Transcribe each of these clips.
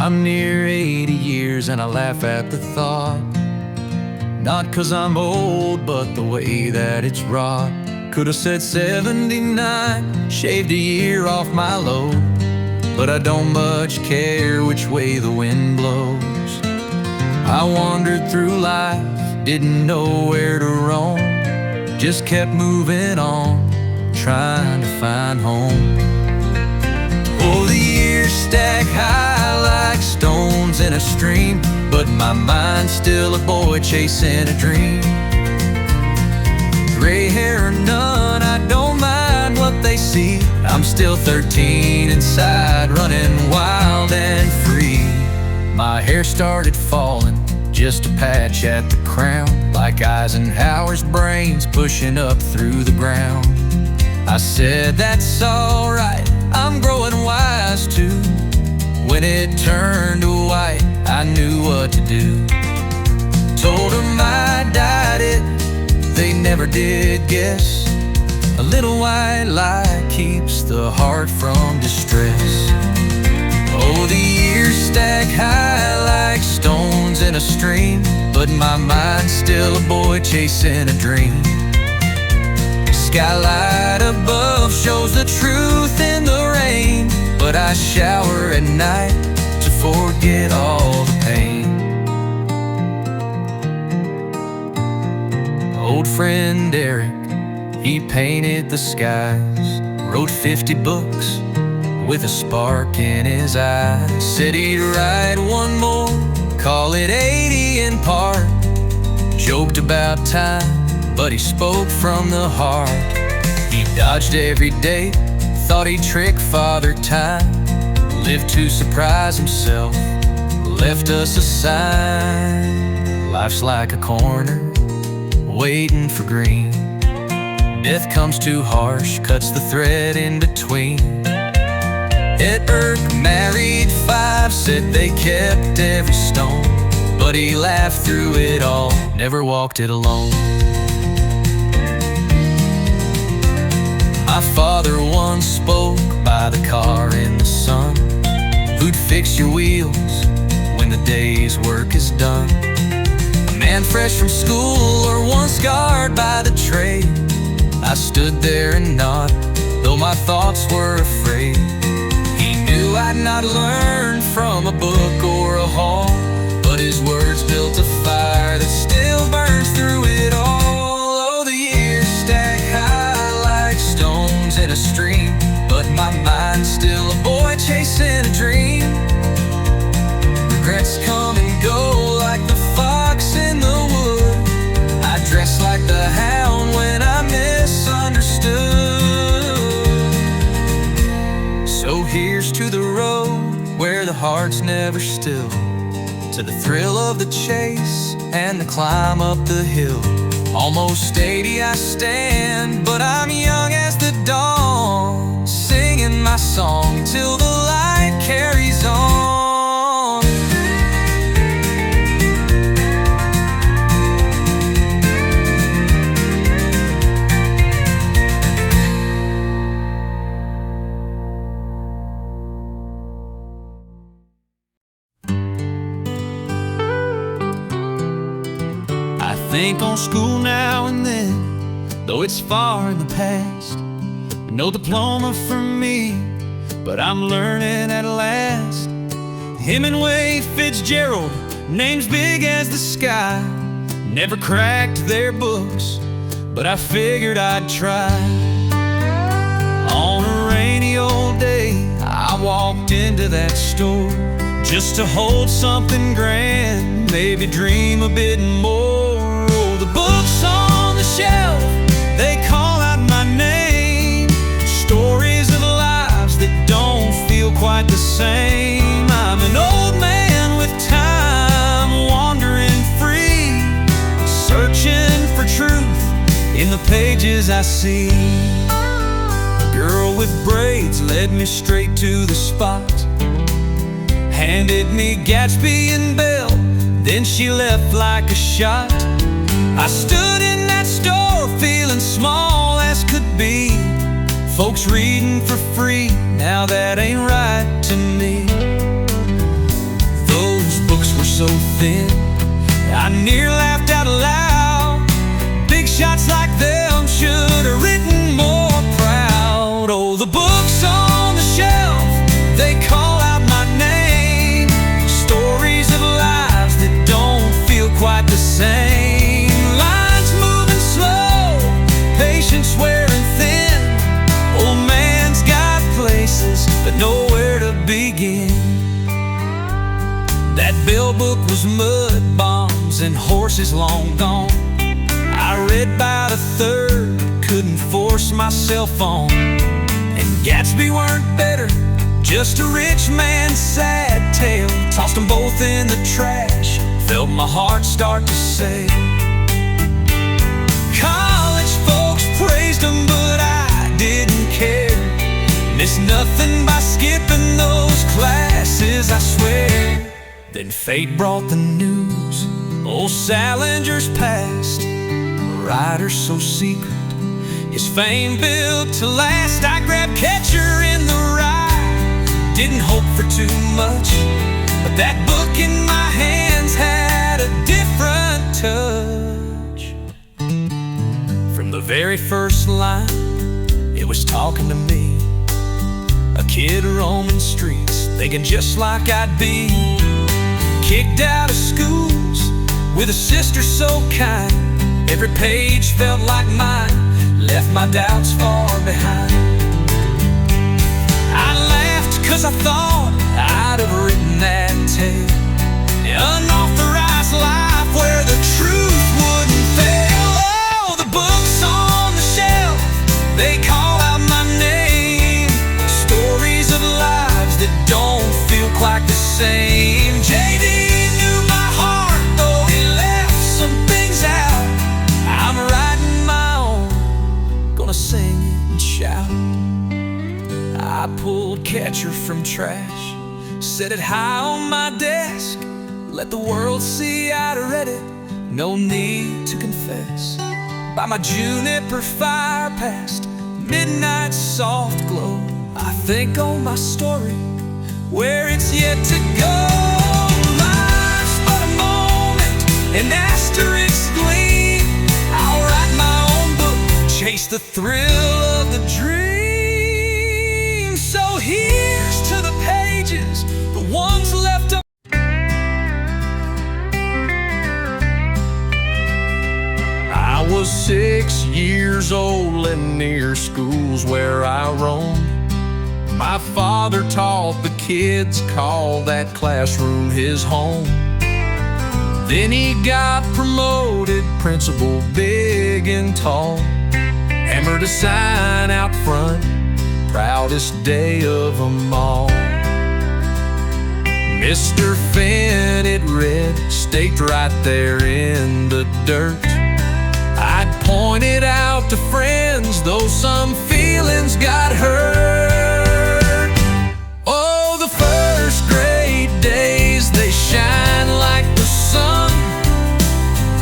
I'm near 80 years and I laugh at the thought. Not 'cause I'm old, but the way that it's wrought. Could've said 79, shaved a year off my load, but I don't much care which way the wind blows. I wandered through life, didn't know where to roam, just kept moving on, trying to find home. Oh, the years stack high like stones in a stream, but my mind's still a boy chasing a dream. Gray hair or none, I don't mind what they see. I'm still 13 inside, running wild and free. My hair started falling, just a patch at the crown, like Eisenhower's brains pushing up through the ground. I said, that's alright, I'm growing wise too. When it turned to white, I knew what to do. Told them I dyed it, they never did guess. A little white lie keeps the heart from distress. Oh, the years stack high like stones in a stream, but my mind's still a boy chasing a dream. Skylight above shows the truth in the rain, but I shower at night to forget all the pain. Old friend Derek, he painted the skies, wrote 50 books with a spark in his eye. Said he'd write one more, call it 80 in part. Joked about time, but he spoke from the heart. He dodged every day, thought he'd trick Father Time. Lived to surprise himself, left us a sign. Life's like a corner, waiting for green. Death comes too harsh, cuts the thread in between. Ed Irk married 5, said they kept every stone, but he laughed through it all, never walked it alone. My father once spoke by the car in the sun, who'd fix your wheels when the day's work is done. A man fresh from school or one scarred by the trade. I stood there and nodded, though my thoughts were afraid. He knew I'd not learned from a book or a hall, but his words built a fire that still burns through it all. Oh, the years stack high like stones in a stream, but my mind's still a boy chasing a dream. Regrets come and go like the fox in the wood. I dress like the hound when I misunderstood. So here's to the road where the heart's never still, to the thrill of the chase and the climb up the hill. Almost 80 I stand, but I'm young as the dawn, singing my song till the light carries on. Think on school now and then, though it's far in the past. No diploma for me, but I'm learning at last. Hemingway, Fitzgerald, names big as the sky. Never cracked their books, but I figured I'd try. On a rainy old day, I walked into that store just to hold something grand, maybe dream a bit more. The books on the shelf, they call out my name. Stories of lives that don't feel quite the same. I'm an old man with time, wandering free, searching for truth in the pages I see. A girl with braids led me straight to the spot, handed me Gatsby and Bell, then she left like a shot. I stood in that store feeling small as could be. Folks reading for free, now that ain't right to me. were so thin, I near laughed out loud. Big shots like them should have written more proud. Oh, the books on the shelf, they call out my name. Stories of lives that don't feel quite the same. Lines moving slow, patience wearing thin. Old man's got places, but nowhere to begin. That bill book was mud bombs and horses long gone. I read about a third, couldn't force myself on. And Gatsby weren't better, just a rich man's sad tale. Tossed them both in the trash, felt my heart start to say. College folks praised them, but I didn't care. Missed nothing by skipping those classes, I swear. Then fate brought the news, old Salinger's passed. A rider so secret, his fame built to last. I grabbed catcher in the rye, didn't hope for too much, but that book in my hands had a different touch. From the very first line, it was talking to me. A kid roaming streets, thinking just like I'd be. Kicked out of schools with a sister so kind. Every page felt like mine, left my doubts far behind. I laughed 'cause I thought I'd have written that tale. An unauthorized life where the truth wouldn't fail. Oh, the books on the shelf, they call out my name. Stories of lives that don't feel quite the same. JD knew my heart, though he left some things out. I'm writing my own, gonna sing and shout. I pulled catcher from trash, set it high on my desk. Let the world see I'd read it, no need to confess. By my juniper fire past midnight's soft glow, I think on my story, where it's yet to go. Life's but a moment, an asterisk gleam. I'll write my own book, chase the thrill of the dream. So here's to the pages, the ones left up. I was 6 years old and near school's where I roamed. My father taught the kids, called that classroom his home. Then he got promoted, principal big and tall. Hammered a sign out front, proudest day of them all. Mr. Fenn, it read, staked right there in the dirt. I'd pointed out to friends, though some feelings got hurt. Oh, the first grade days, they shine like the sun.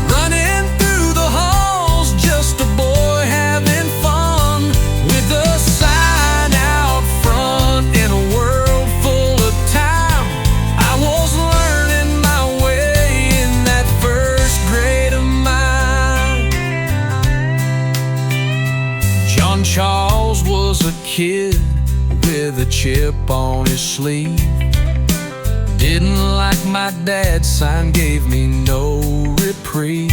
Running through the halls, just a boy having fun. With a sign out front in a world full of time, I was learning my way in that first grade of mine. John Charles was a kid with a chip on his sleeve. Didn't like my dad's sign, gave me no reprieve.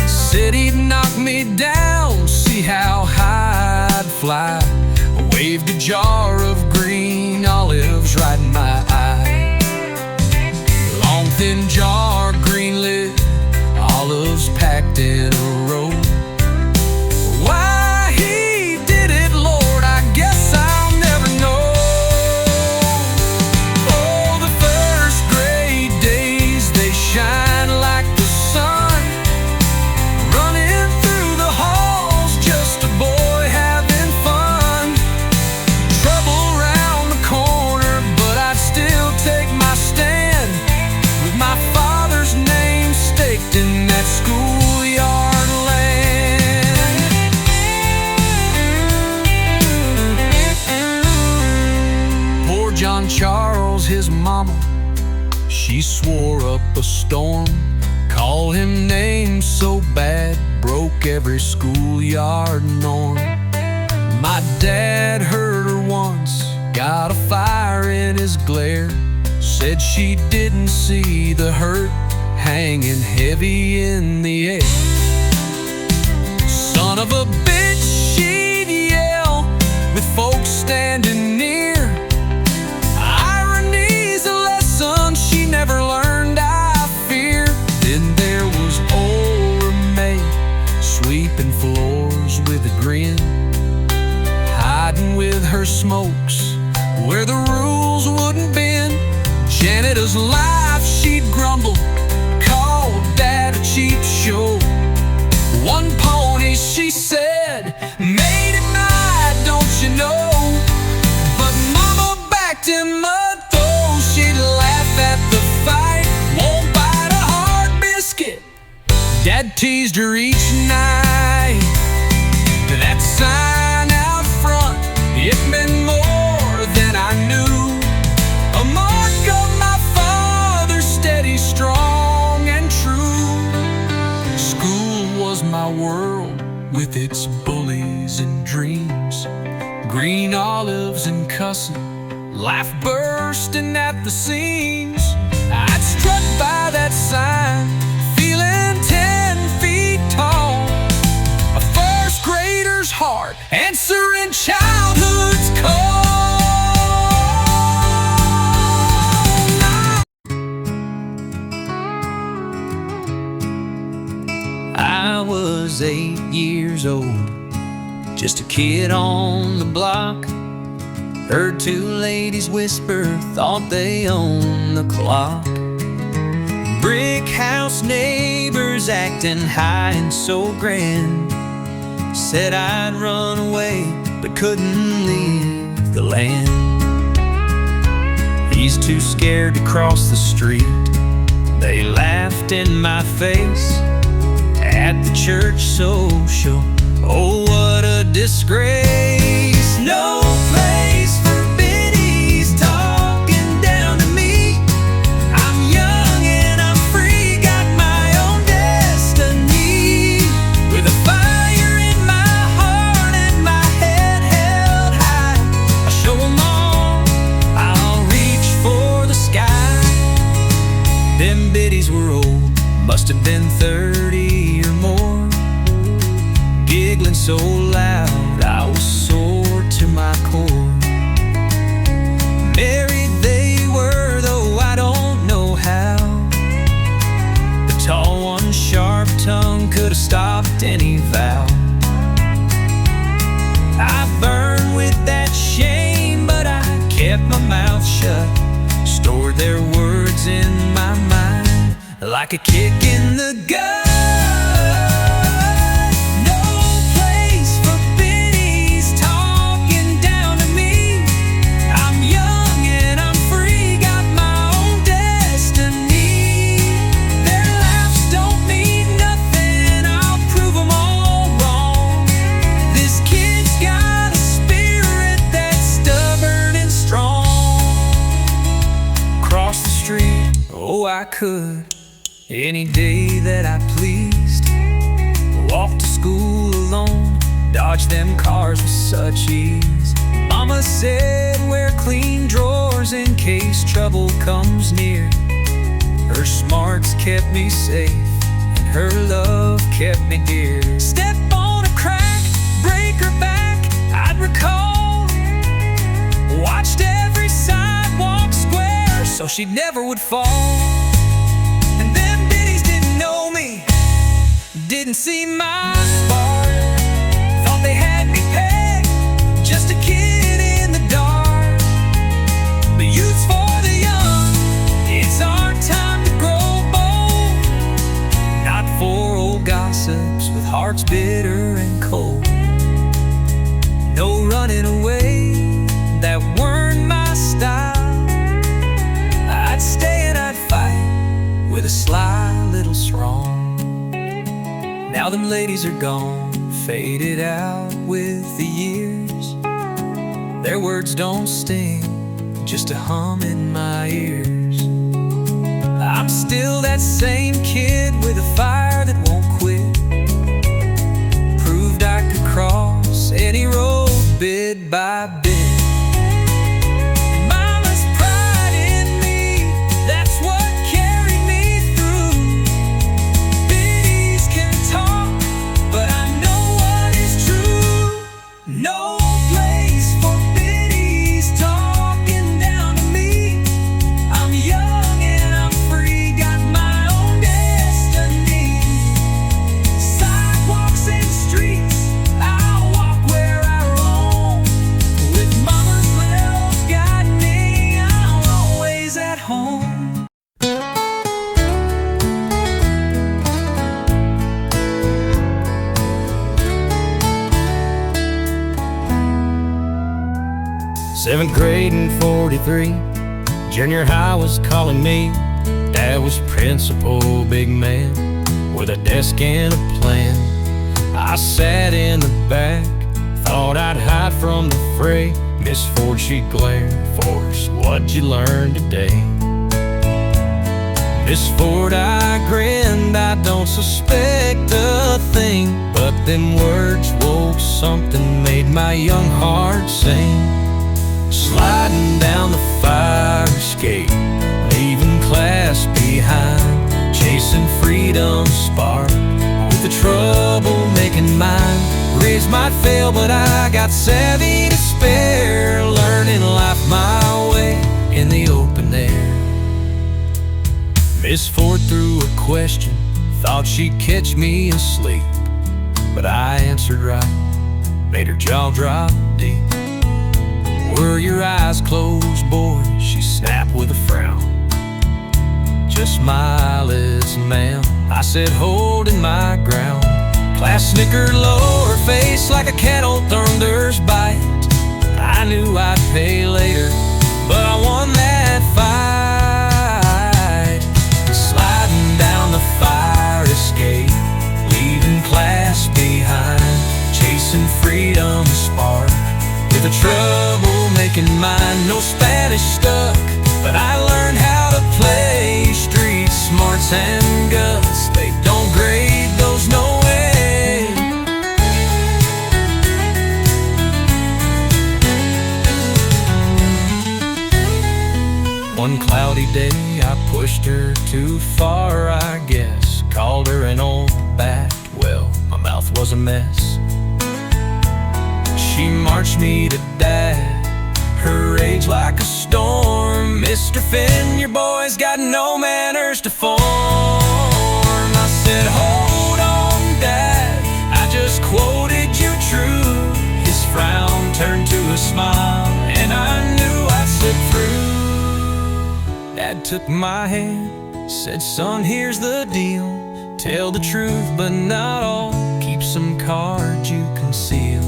Said he'd knock me down, see how high I'd fly. Waved a jar of green olives right in my eye. Long thin jar, green lid, olives packed in a row. Why he did it, Lord, I guess I'll never know. Oh, the first grade days, they shine like the sun. Running through the halls, just a boy having fun. Trouble round the corner, but I'd still take my stand. With my father's name staked in that schoolyard land. Poor John Charles, his mama, she She swore up a storm, called him names so bad, broke every schoolyard norm. My dad heard her once, got a fire in his glare, said she didn't see the hurt hanging heavy in the air. Son of a bitch, she'd yell with folks standing near. Irony's a lesson she never learned, I fear. Then there was old May, sweeping floors with a grin, hiding with her smokes where the rules wouldn't bend. Janitor's life, she'd grumble, called Dad a cheap show. One pony, she said, made him mad, don't you know? But Mama backed him up, though. She'd laugh at the fight, won't bite a hard biscuit. Dad teased her each night. That sign out front, it meant more than I knew. A mark of my father, steady, strong, and true. School was my world with its bullies and dreams, green olives and cussing, laugh bursting at the seams. I'd struck by that sign, feeling 10 feet tall, a first grader's heart answering childhood's call. I was 8 years old, just a kid on the block. Heard two ladies whisper, thought they owned the clock. Brick house neighbors acting high and so grand, said I'd run away but couldn't leave the land. He's too scared to cross the street, they laughed in my face at the church social. Oh, what a disgrace. No place for biddies talking down to me. I'm young and I'm free, got my own destiny. With a fire in my heart and my head held high, I'll show 'em all, I'll reach for the sky. Them biddies were old, must have been 30 or more, giggling so loud I was sore to my core. Married they were, though I don't know how. The tall one, sharp tongue, could have stopped any vow. I burned with that shame, but I kept my mouth shut, stored their words in my mind like a kick in the gut. Oh, I could, any day that I pleased, walk to school alone, dodge them cars with such ease. Mama said wear clean drawers in case trouble comes near. Her smarts kept me safe, and her love kept me dear. Step on a crack, break her back, I'd recall. Watched every sidewalk square so she never would fall. And them biddies didn't know me, didn't see my spark, thought they had me pegged, just a kid in the dark. But youth's for the young, it's our time to grow bold, not for old gossips with hearts bitter and cold. No running away, that weren't my style. I'd stay and I'd fight with a sly little strong. Now them ladies are gone, faded out with the years. Their words don't sting, just a hum in my ears. I'm still that same kid with a fire that won't quit. Proved I could cross any road bit by bit. Mama's pride in me, that's what carried me through. Biddies can talk, but I know what is true. No place for biddies talking down to me. I'm young and I'm free, got my own destiny. Sidewalks and streets, I'll walk where I roam. With mama's love guiding me, I'm always at home. Seventh grade in 43, junior high was calling me. Dad was principal, big man, with a desk and a plan. I sat in the back, thought I'd hide from the fray. Miss Ford, she glared, "Forrest, what'd you learn today?" Miss Ford, I grinned, I don't suspect a thing. But them words woke something, made my young heart sing. Sliding down the fire escape, leaving class behind, chasing freedom's spark with the trouble making mine. Grades might fail, but I got savvy to spare, learning life my way in the open air. Miss Ford threw a question, thought she'd catch me asleep, but I answered right, made her jaw drop deep. "Were your eyes closed, boy?" she snapped with a frown. "Just my eyelids, ma'am," I said, holding my ground. Class snickered low, her face like a cattle thunder's bite. I knew I'd pay later, but I won that fight. Sliding down the fire escape, leaving class behind, chasing freedom's spark with a trouble-making mind. No Spanish stuck, but I learned how to play street smarts and guts. They don't grade those, no way. One cloudy day I pushed her too far, I guess. Called her an old bat, well, my mouth was a mess. She marched me to Dad, her rage like a storm. "Mr. Fenn, your boy's got no manners to form." I said, "Hold on, Dad, I just quoted you true." His frown turned to a smile, and I knew I'd slip through. Dad took my hand, said, "Son, here's the deal. Tell the truth, but not all. Keep some cards you conceal.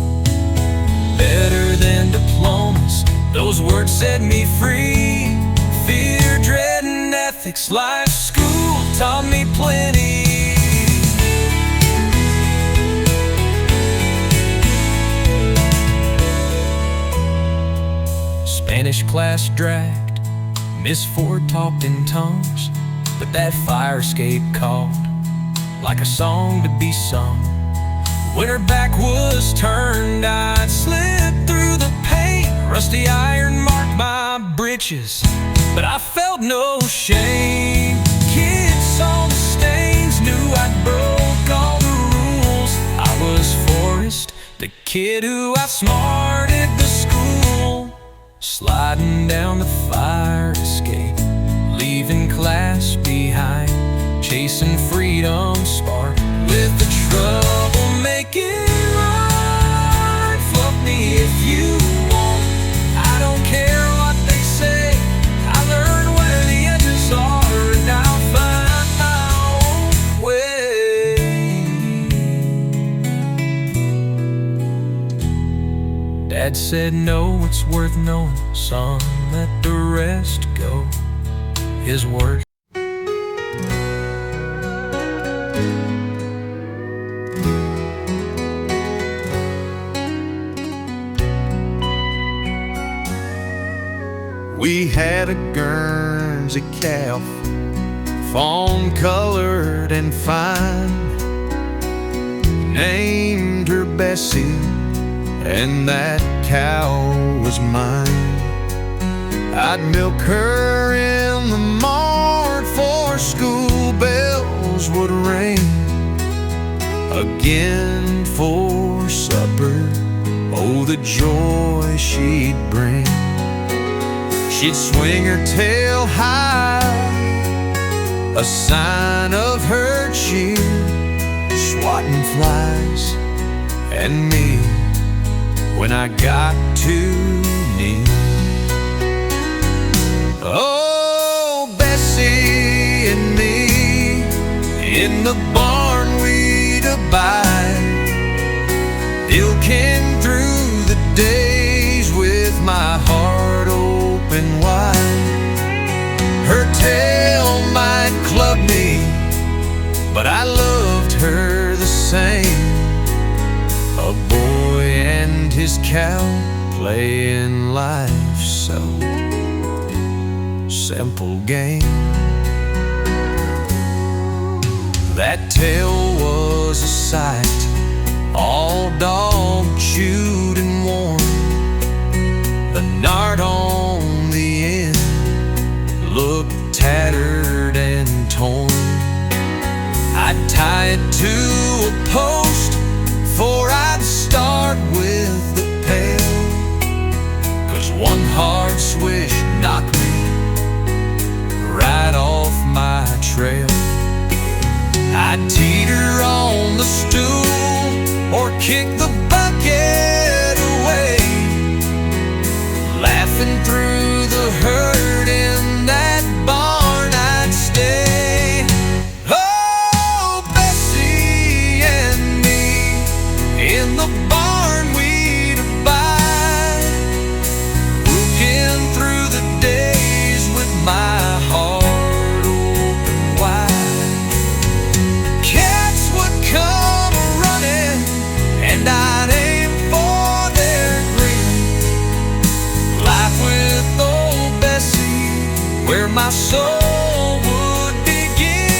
Better than diplomas," those words set me free. Fear, dread, and ethics, life school taught me plenty. Spanish class dragged, Miss Ford talked in tongues, but that fire escape called like a song to be sung. When her back was turned, I'd slip through the paint. Rusty iron marked my breeches, but I felt no shame. Kids saw the stains, knew I'd broke all the rules. I was Forrest, the kid who outsmarted the school. Sliding down the fire escape, leaving class behind, chasing freedom's spark with the trouble making right. Fuck me if you want, I don't care what they say. I learned where the edges are, and I'll find my own way. Dad said, "No, it's worth knowing, son, let the rest go." His words. We had a Guernsey calf fawn-colored and fine. Named her Bessie, and that cow was mine. I'd milk her in the mart for school bells would ring. Again for supper, oh, the joy she'd bring. She'd swing her tail high, a sign of her cheer, swatting flies and me when I got too near. Oh, Bessie and me in the barn we'd abide, ilking through the days with my heart open wide. Her tail might club me, but I loved her the same. A boy and his cow playing life's so simple game. That tail was a sight, all dog chewed and worn. The knot on the end looked tattered and torn. I'd tie it to a post before I'd start with the pail, 'cause one hard swish knocked me right off my trail. I'd teeter on the stool or kick the bucket away, laughing through the hurt in that barn I'd stay. Oh, Bessie and me in the barn we'd abide, looking through the days with my heart open wide. Cats would come running and I'd aim for their grin. Life with old Bessie, where my soul would begin.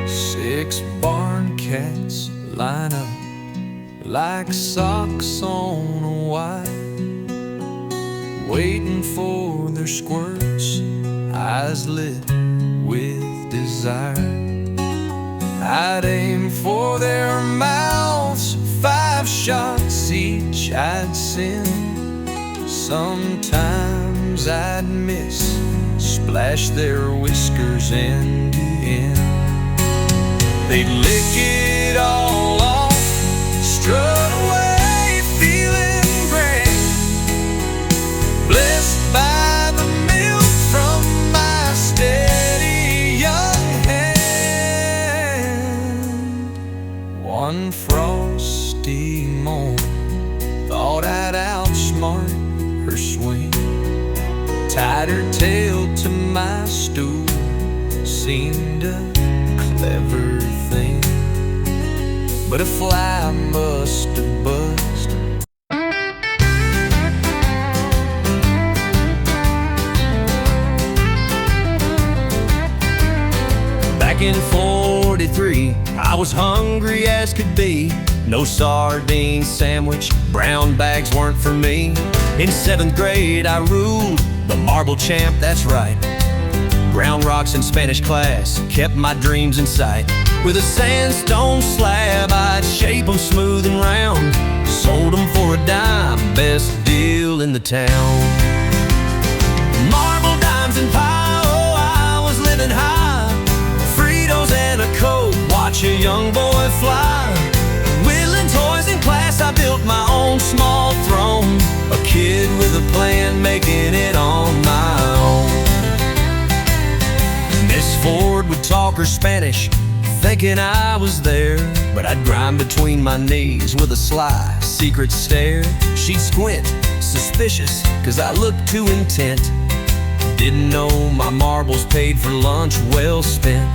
6 barn cats line up like socks on a wire, waiting for their squirts, eyes lit with desire. I'd aim for their mouths, 5 shots each I'd send. Sometimes I'd miss, splash their whiskers end to end. They'd lick it all off, strut away feeling grand, blessed by the milk from my steady young hand. One frosty morn, thought I'd outsmart her swing, tied her tail to my stool, seemed a clever thing, but a fly must have buzzed. Back in 43, I was hungry as could be. No sardine sandwich, brown bags weren't for me. In 7th grade I ruled, the marble champ, that's right. Ground rocks in Spanish class kept my dreams in sight. With a sandstone slab I'd shape them smooth and round, sold them for a dime, best deal in the town. Marble dimes and pie, oh, I was living high. Fritos and a Coke, watch a young boy fly. Whittling toys in class, I built my own small throne. A kid with a plan, making it on my own. Miss Ford would talk her Spanish, thinking I was there, but I'd grind between my knees with a sly, secret stare. She'd squint, suspicious, 'cause I looked too intent. Didn't know my marbles paid for lunch well spent.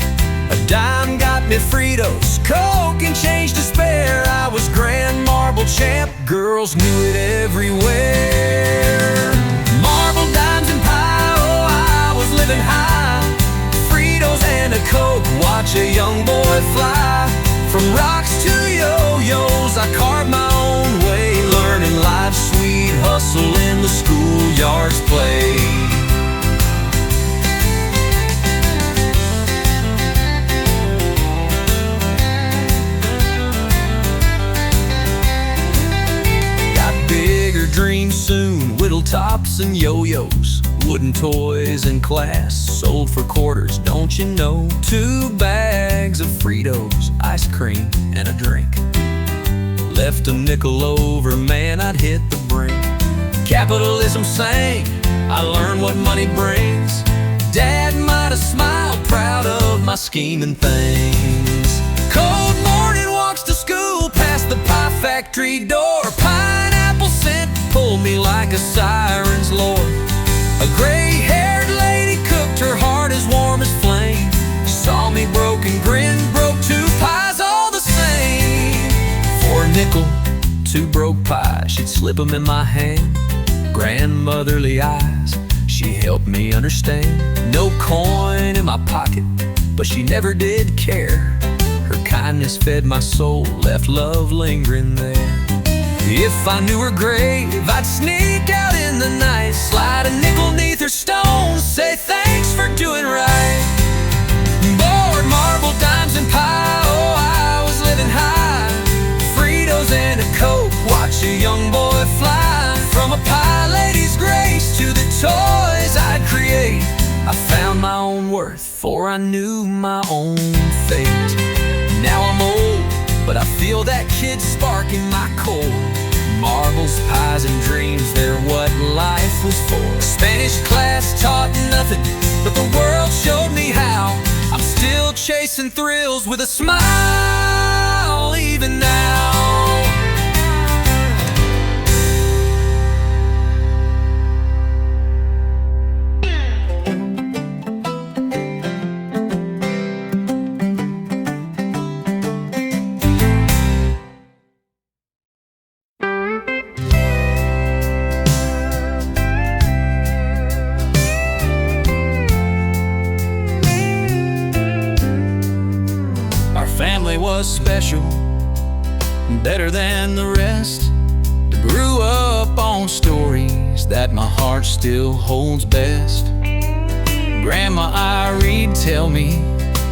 A dime got me Fritos, Coke, and change to spare. I was grand marble world champ, girls knew it everywhere. Marble, dimes, and pie, oh, I was living high. Fritos and a Coke, watch a young boy fly. From rocks to yo-yos, I carved my own way, learning life's sweet hustle in the schoolyard's play. Dreams soon, whittle tops and yo-yos, wooden toys in class, sold for quarters, don't you know? 2 bags of Fritos, ice cream, and a drink. Left a nickel over, man, I'd hit the brink. Capitalism sang, I learned what money brings. Dad might have smiled, proud of my scheming things. Cold morning walks to school, past the pie factory door. Pineapple scent pulled me like a siren's lure. A gray-haired lady cooked, her heart as warm as flame. Saw me broken, grin, broke 2 pies all the same. For a nickel, 2 broke pies, she'd slip them in my hand. Grandmotherly eyes, she helped me understand. No coin in my pocket, but she never did care. Her kindness fed my soul, left love lingering there. If I knew her grave, I'd sneak out in the night, slide a nickel neath her stone, say thanks for doing right. Board, marble, dimes, and pie, oh, I was living high. Fritos and a Coke, watch a young boy fly. From a pie lady's grace to the toys I'd create, I found my own worth, for I knew my own fate. Now I'm old, but I feel that kid spark in my core. Marbles, pies, and dreams, they're what life was for. Spanish class taught nothing, but the world showed me how. I'm still chasing thrills with a smile, even now. Was special, better than the rest. Grew up on stories that my heart still holds best. Grandma Irene'd tell me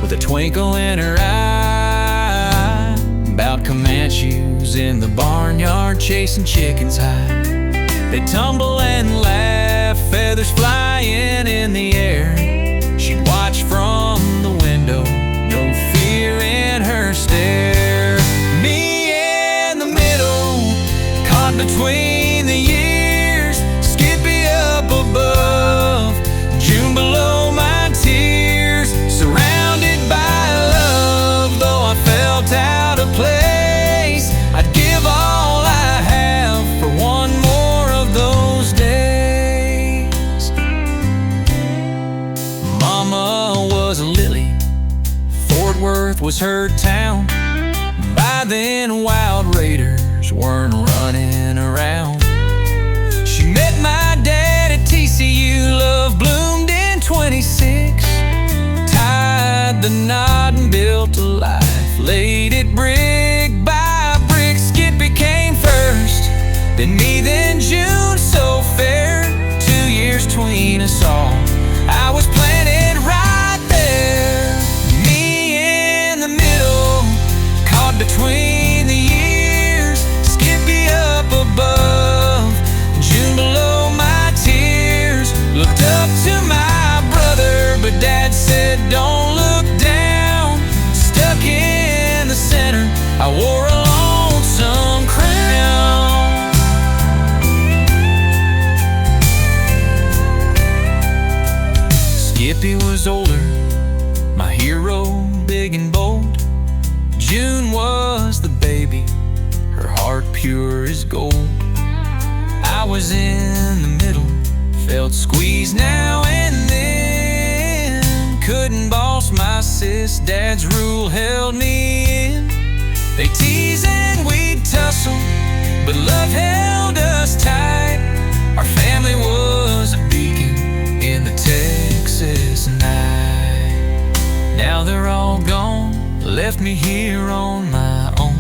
with a twinkle in her eye about Comanches in the barnyard chasing chickens high. They'd tumble and laugh, feathers flying in the air. She'd watch from the window, no fear in her stare. Me in the middle, caught between the years. Skippy up above, June below my tears. Surrounded by love, though I felt out of place, I'd give all I have for one more of those days. Mama was a lily, Fort Worth was her town. By then wild raiders weren't running around. She met my dad at TCU, love bloomed in 26. Tied the knot and built a life, laid it brick by brick. Skippy came first, then me, then June, so fair. 2 years between us all, I was planted right there. Me in the middle, caught between the years. Skippy up above, June below my tears. Looked up to my brother, but Dad said don't look down. Stuck in the center, I wore a lonesome crown. Skippy was older, my hero, big and bold. June was the baby, her heart pure as gold. I was in the middle, felt squeezed now and then. Couldn't boss my sis, Dad's rule held me in. They tease and we'd tussle, but love held us tight. Our family was a beacon in the Texas night. Now they're all gone, left me here on my own.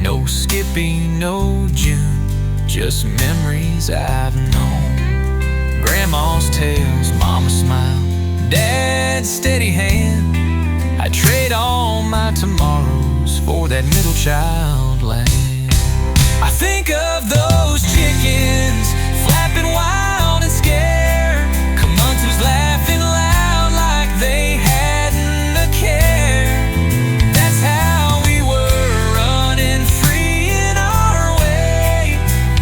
No Skippy, no June, just memories I've known. Grandma's tales, Mama's smile, Dad's steady hand. I'd trade all my tomorrows for that middle child land. I think of those chickens flapping wild and scared, Kamuntus laughing loud like they hadn't a care. That's how we were, running free in our way.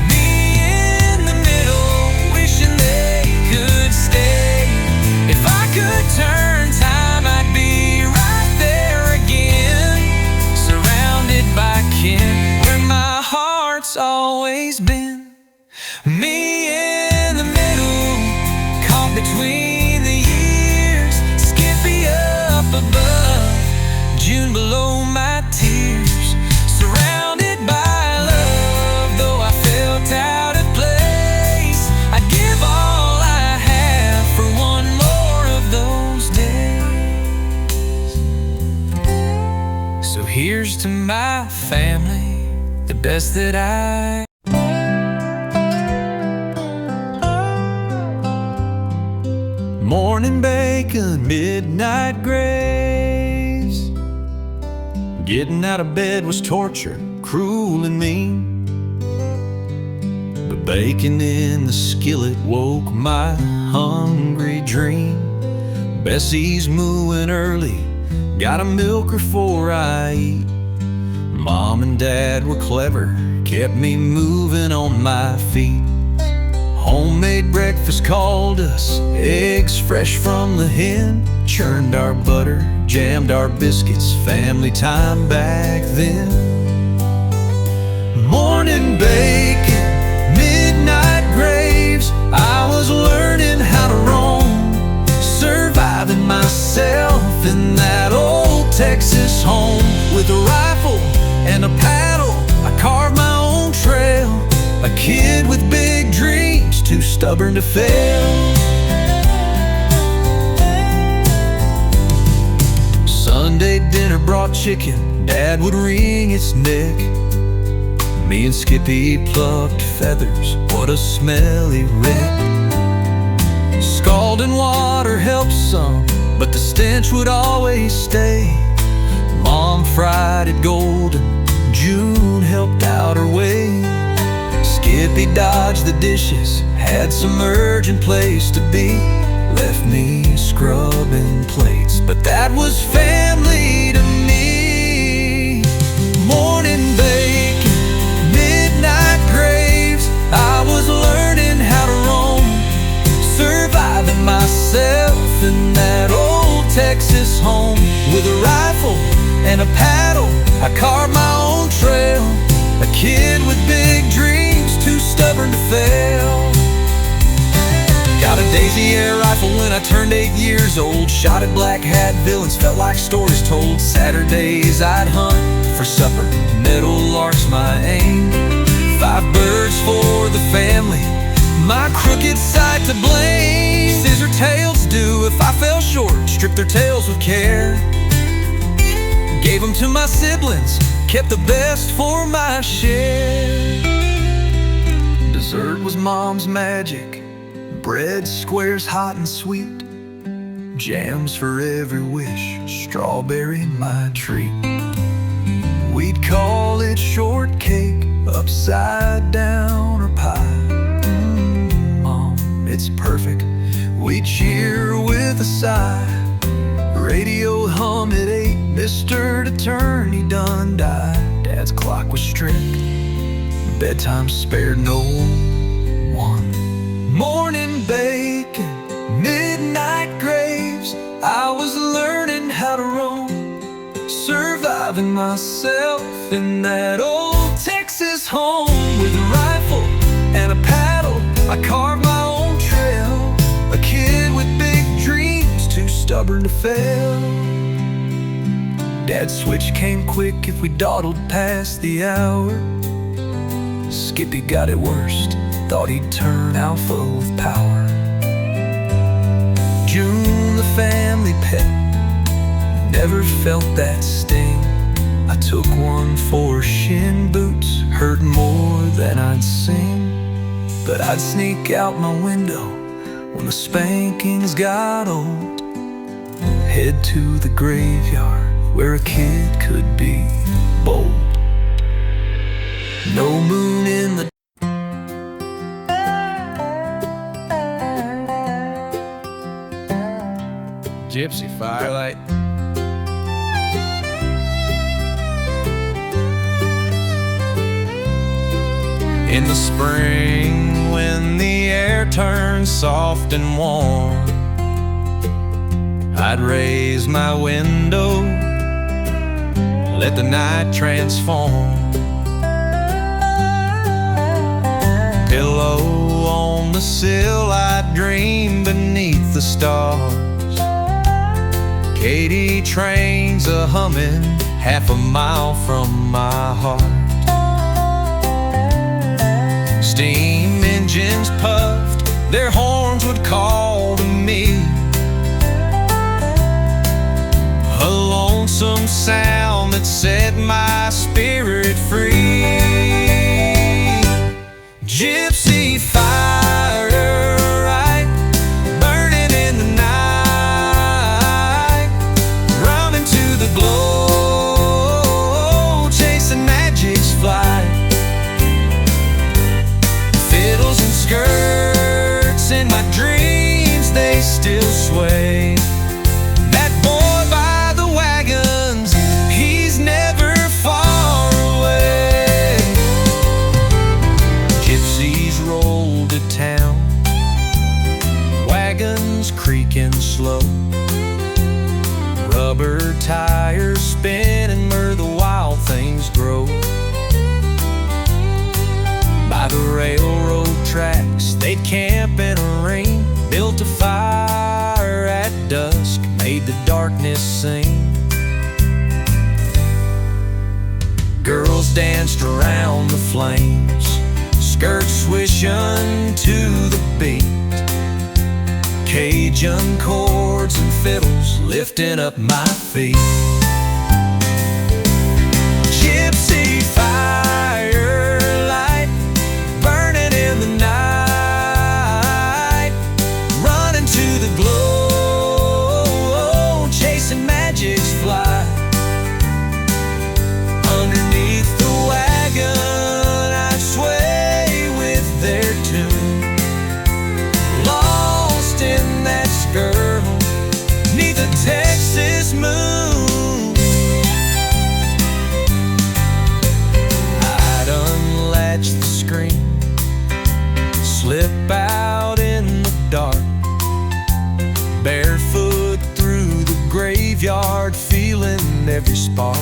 Me in the middle, wishing they could stay. If I could turn time, I'd be right there again, surrounded by kin, where my heart's always been. Me in the middle, caught between the years, Skippy up above, June below my tears, surrounded by love. Though I felt out of place, I'd give all I have for one more of those days. So here's to my family, the best that I. Morning bacon, midnight graves. Getting out of bed was torture, cruel and mean. But bacon in the skillet woke my hungry dream. Bessie's mooing early, gotta milk her before I eat. Mom and Dad were clever, kept me moving on my feet. Homemade breakfast called us, eggs fresh from the hen. Churned our butter, jammed our biscuits, family time back then. Morning bacon, midnight graves. I was learning how to roam, surviving myself in that old Texas home. With a rifle and a paddle, I carved my own trail. A kid with big dreams, too stubborn to fail. Sunday dinner brought chicken, Dad would wring its neck. Me and Skippy plucked feathers, what a smelly wreck. Scalding water helped some, but the stench would always stay. Mom fried it golden, June helped out her way. Skippy dodged the dishes, had some urgent place to be. Left me scrubbing plates, but that was family to me. Morning bacon, midnight graves. I was learning how to roam, surviving myself in that old Texas home. With a rifle and a paddle, I carved my own trail. A kid with big dreams, too stubborn to fail. Got a Daisy air rifle when I turned 8 years old. Shot at black hat villains, felt like stories told. Saturdays I'd hunt for supper, meadow larks my aim. 5 birds for the family, my crooked sight to blame. Scissor tails do if I fell short, strip their tails with care. Gave them to my siblings, kept the best for my share. Dessert was Mom's magic, bread squares hot and sweet. Jams for every wish, strawberry my treat. We'd call it shortcake, upside down or pie. Mom, it's perfect, we cheer with a sigh. Radio hum at 8, Mr. Attorney done died. Dad's clock was strict, bedtime spared no one. Morning bacon, midnight graves. I was learning how to roam, surviving myself in that old Texas home. With a rifle and a paddle, I carved my own trail. A kid with big dreams, too stubborn to fail. Dad's switch came quick if we dawdled past the hour. Skippy got it worst, thought he'd turn alpha with power. June, the family pet, never felt that sting. I took one for shin boots, hurt more than I'd sing. But I'd sneak out my window when the spankings got old, head to the graveyard where a kid could be bold. No moon in the gypsy firelight. In the spring, when the air turns soft and warm, I'd raise my window, let the night transform. Pillow on the sill, I'd dream beneath the stars. Katy trains a humming half a mile from my heart. Steam engines puffed, their horns would call to me. A lonesome sound that set my spirit free. Gypsy fire right, burning in the night, running to the glow, chasing magic's flight. Fiddles and skirts in my dreams, they still sway. That boy by the wagons, he's never far away. Gypsies roll to town, wagons creaking slow, rubber tires spinning where the wild things grow. By the railroad tracks, they'd camp in a ring, built a fire at dusk, made the darkness sing. Girls danced around the flames, skirts swishing to the beat, Cajun chords and fiddles lifting up my feet. Gypsy fire light, burning in the night, running to the glow, chasing magic's flight. Underneath the wagon, I'd sway with their tune, lost in that skirl, neath a Texas moon. I'd unlatch the screen, slip out in the dark, barefoot through the graveyard, feeling every spark.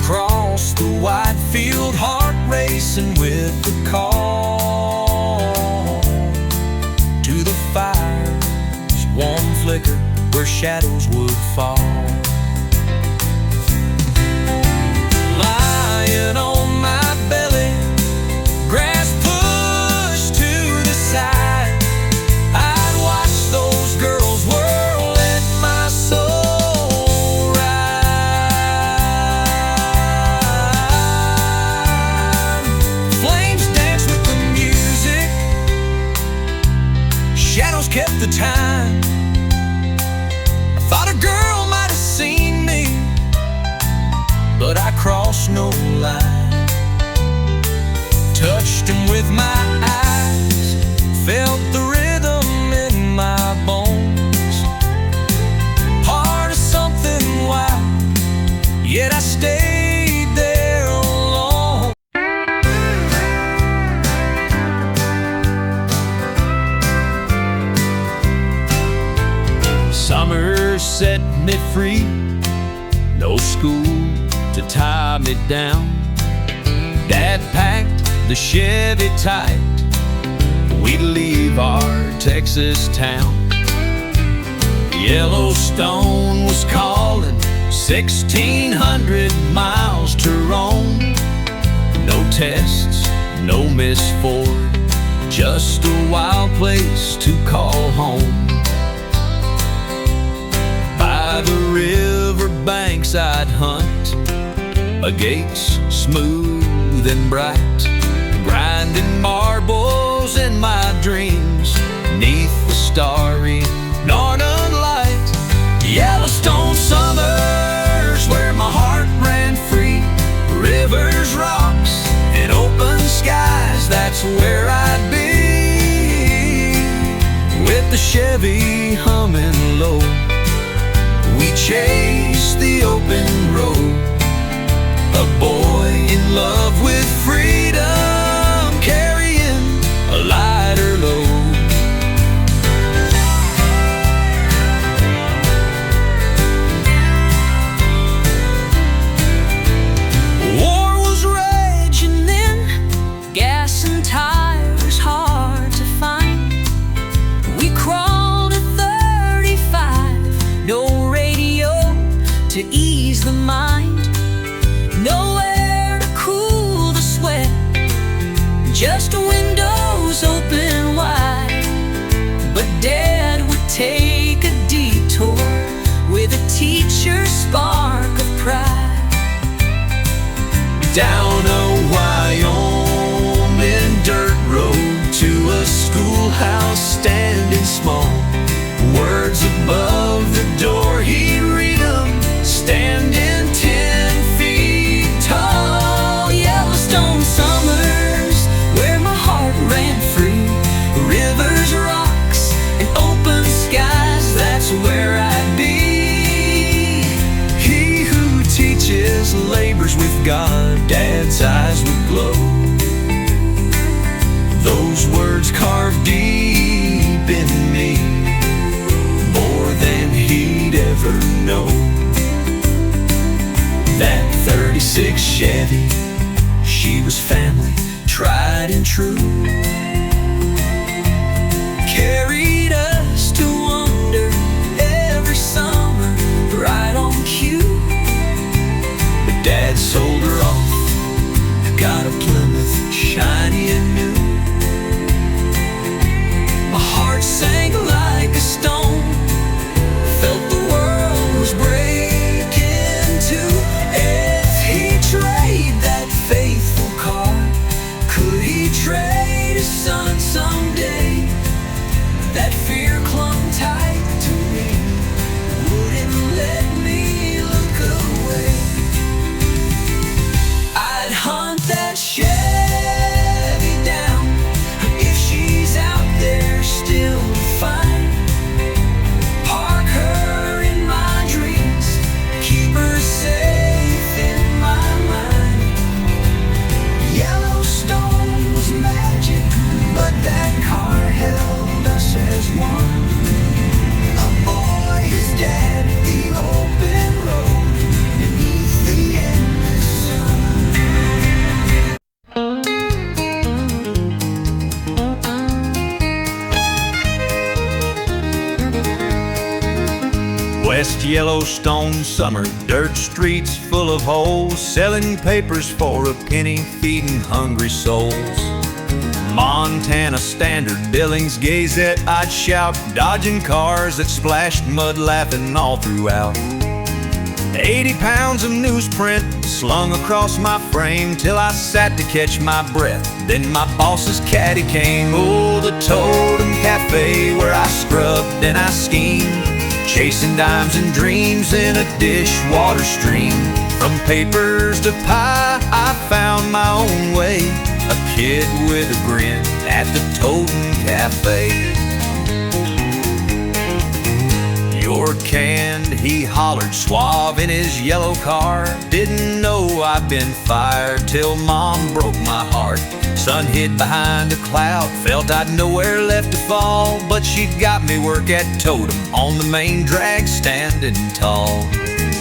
Cross the wide field, heart racing with the call to the fire's warm flicker where shadows would fall. Lying on my belly, grass pushed to the side, I'd watch those girls whirl, let my soul ride. Flames dance with the music, shadows kept the time. I thought a girl might have seen me, but I crossed no line. Touched him with my eyes, felt the rhythm in my bones, part of something wild, yet I stayed there alone. Summer set me free, no school to tie me down. Dad packed the Chevy tight, we'd leave our Texas town. Yellowstone was calling, 1,600 miles to roam. tests, no Miss Ford, just a wild place to call home. By the river banks I'd hunt, agates smooth and bright, grinding marbles in my dreams, neath the starry northern light. Yellowstone summers where my heart ran free, rivers, rocks, and open skies, that's where I'd be. With the Chevy humming low, we chase the open road, a boy in love with freedom, carrying a lighter load. War was raging then, gas and tires hard to find. We crawled at 35, no radio to ease the mind, nowhere to cool the sweat, just windows open wide. But Dad would take a detour with a teacher's spark of pride, down a Wyoming dirt road to a schoolhouse standing small. Words above the door, he'd read them, standing 10 feet tall. Yellowstone summers where my heart ran free, rivers, rocks, and open skies, that's where I'd be. He who teaches labors with God, Dad's eyes would glow, those words carved deep in me, more than he'd ever know. That 36 Chevy, she was family, tried and true, carried us to wonder every summer, right on cue. But Dad sold her off, got a Plymouth shiny and new. My heart sank like a stone, felt the world was breaking too. If he trade that faithful car, could he trade his son someday? That fear clung tight to me, wouldn't let me look away. I'd hunt that Chevy down, if she's out there still to find. Park her in my dreams, keep her safe in my mind. Yellowstone was magic, but that car held us as one. A boy, his dad, the open road, beneath the endless sun. West Yellowstone summer, dirt streets full of holes, selling papers for a penny, feeding hungry souls. Montana Standard, Billings Gazette, I'd shout, dodging cars that splashed mud, laughing all throughout. 80 pounds of newsprint slung across my frame till I sat to catch my breath. Then my boss's caddy came. Oh, the Totem Cafe where I scrubbed and I schemed, chasing dimes and dreams in a dishwater stream. From papers to pie, I found my own way, a kid with a grin at the Totem Cafe. You're canned, he hollered, suave in his yellow car. Didn't know I'd been fired till Mom broke my heart. Sun hid behind a cloud, felt I'd nowhere left to fall, but she'd got me work at Totem on the main drag, standing tall.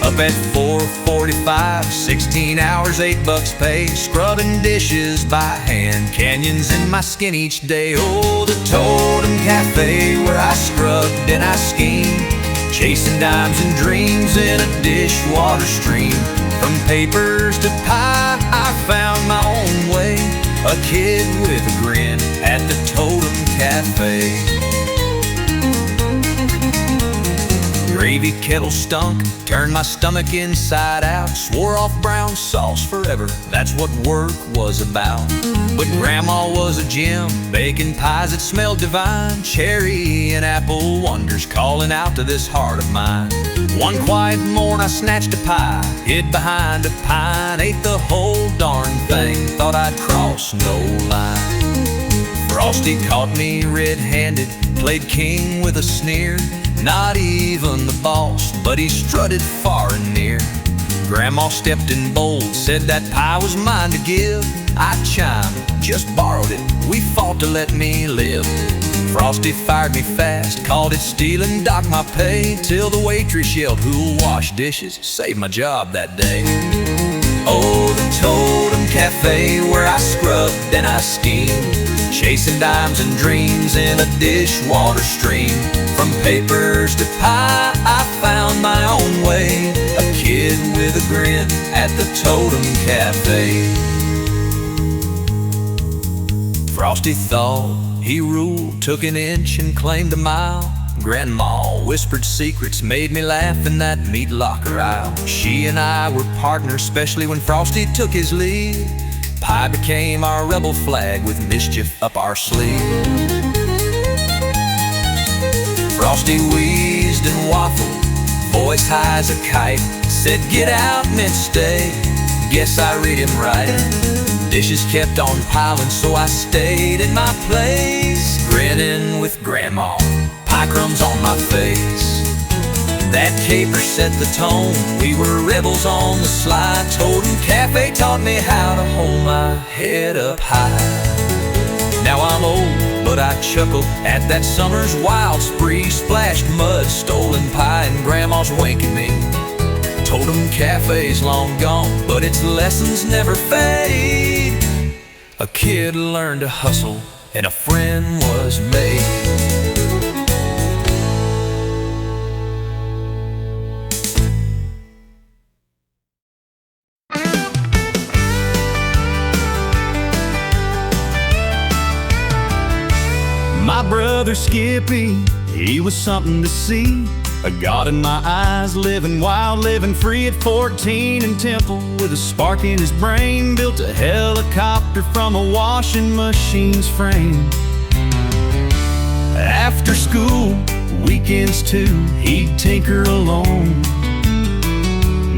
Up at 4:45, 16 hours, $8 pay, scrubbing dishes by hand, canyons in my skin each day. Oh, the Totem Cafe where I scrubbed and I schemed, chasing dimes and dreams in a dishwater stream. From papers to pie, I found my own way, a kid with a grin at the Totem Cafe. Gravy kettle stunk, turned my stomach inside out. Swore off brown sauce forever, that's what work was about. But Grandma was a gem, baking pies that smelled divine. Cherry and apple wonders calling out to this heart of mine. One quiet morn I snatched a pie, hid behind a pine, ate the whole darn thing, thought I'd cross no line. Frosty caught me red-handed, played king with a sneer. Not even the boss, but he strutted far and near. Grandma stepped in bold, said that pie was mine to give. I chimed, just borrowed it, we fought to let me live. Frosty fired me fast, called it stealing, docked my pay, till the waitress yelled, "Who'll wash dishes?" Saved my job that day. Oh, the Totem Cafe, where I scrubbed and I steamed, chasing dimes and dreams in a dishwater stream. From papers to pie, I found my own way, a kid with a grin at the Totem Cafe. Frosty thought he ruled, took an inch and claimed a mile. Grandma whispered secrets, made me laugh in that meat locker aisle. She and I were partners, especially when Frosty took his lead. Pie became our rebel flag with mischief up our sleeve. Frosty wheezed and waffled, voice high as a kite, said get out, meant stay, guess I read him right. Dishes kept on piling, so I stayed in my place, grinning with Grandma, pie crumbs on my face. That caper set the tone, we were rebels on the sly. Totem Cafe taught me how to hold my head up high. Now I'm old, but I chuckle at that summer's wild spree. Splashed mud, stolen pie, and Grandma's winking me. Totem Cafe's long gone, but its lessons never fade. A kid learned to hustle, and a friend was made. My brother Skippy, he was something to see. A God in my eyes, living wild, living free at 14 in Temple. With a spark in his brain, built a helicopter from a washing machine's frame. After school, weekends too, he'd tinker alone.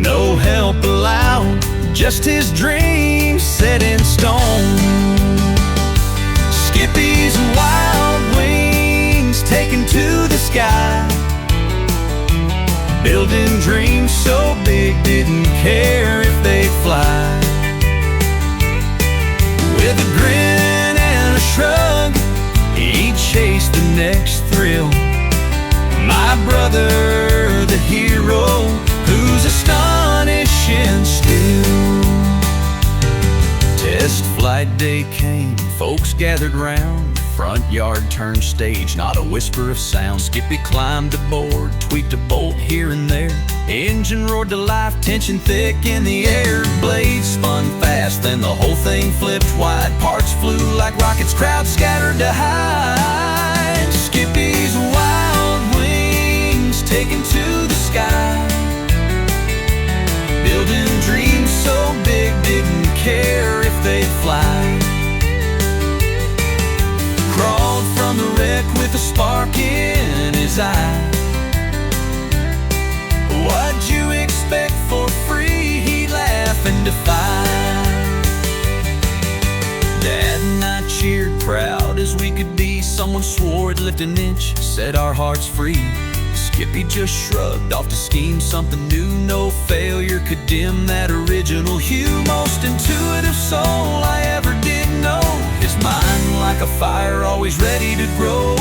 No help allowed, just his dreams set in stone. Skippy's wild wings taken to the sky, building dreams so big, didn't care if they'd fly. With a grin and a shrug, he chased the next thrill. My brother, the hero, who's astonishing still. Test flight day came, folks gathered round. Front yard turned stage, not a whisper of sound. Skippy climbed aboard, tweaked a bolt here and there. Engine roared to life, tension thick in the air. Blades spun fast, then the whole thing flipped wide. Parts flew like rockets, crowds scattered to hide. Skippy's wild wings taken to the sky, building dreams so big, didn't care if they'd fly. Crawled from the wreck with a spark in his eye. What'd you expect for free? He'd laugh and defy. Dad and I cheered, proud as we could be. Someone swore it'd lift an inch, set our hearts free. Skippy just shrugged off to scheme something new. No failure could dim that original hue. Most intuitive soul I ever did know. His mind like a fire, always ready to grow.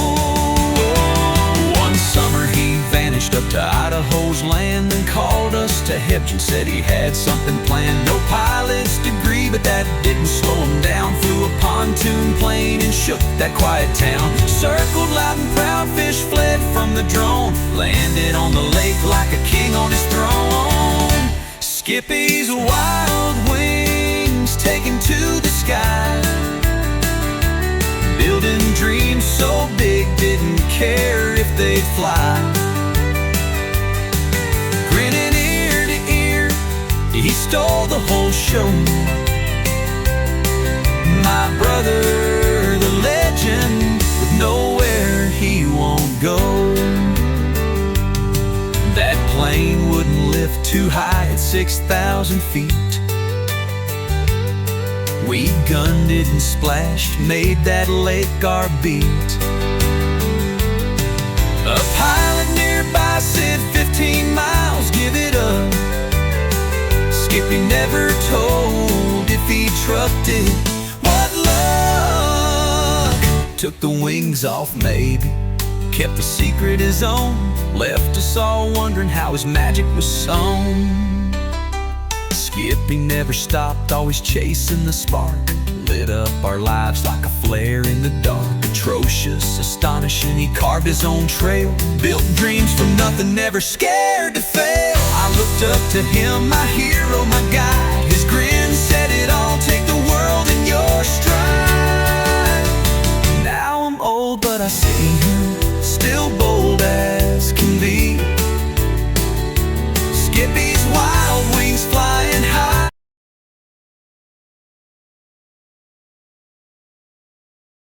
One summer he vanished up to Idaho's land and called us to Hebgen. Said he had something planned. No pilot's degree, but that didn't slow him down. Flew a pontoon plane and shook that quiet town. Circled loud and proud, fish fled from the drone. Landed on the lake like a king on his throne. Skippy's wild wings taken to to the sky, building dreams so big, didn't care if they'd fly. Grinning ear to ear, he stole the whole show. My brother, the legend, with nowhere he won't go. That plane wouldn't lift too high at 6,000 feet. We gunned it and splashed, made that lake our beat. A pilot nearby said 15 miles, give it up. Skippy never told if he trucked it. What luck! Took the wings off maybe, kept the secret his own, left us all wondering how his magic was sewn. Skippy never stopped, always chasing the spark, lit up our lives like a flare in the dark. Atrocious, astonishing, he carved his own trail, built dreams from nothing, never scared to fail. I looked up to him, my hero, my guide.